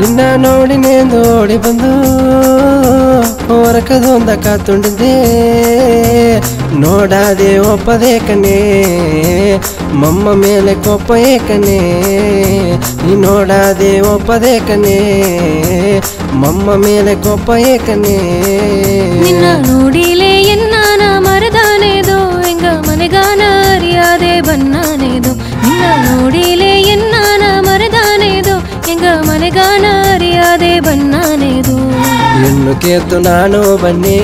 ನಿನ್ನ ನೋಡಿ ನೇಂದು ಓಡಿ ಬಂದು ಹೊರಕದೊಂದ ಕಾತುಂಡಿದ್ದೆ ನೋಡಾದೆ ಒಪ್ಪದೆ ಕಣೆ ಮಮ್ಮ ಮೇಲೆ ಕೋಪ ಏಕನೆ ನೀ ನೋಡಾದೆ ಒಪ್ಪದೆ ಕಣೆ ಮಮ್ಮ ಮೇಲೆ ಕೋಪ ಏಕನೆ ನಿನ್ನ ನೋಡಿಲೆ ಎನ್ನಾನ ಮರದಾನೇದೋ ಎಂಗ ಮನೆಗಾನ ಅರಿಯಾದೆ ಬನ್ನಾನೇದೋ ನಿನ್ನ ನೋಡಿಲೆ ಎನ್ನಾನ ಮರದಾನೇದೋ ಎಂಗ ಮನೆಗಾನ ಅರಿಯಾದೆ ಬನ್ನಾನೇದೋ ಹೆಣ್ಣು ಕೇತು ನಾನು ಬನ್ನಿ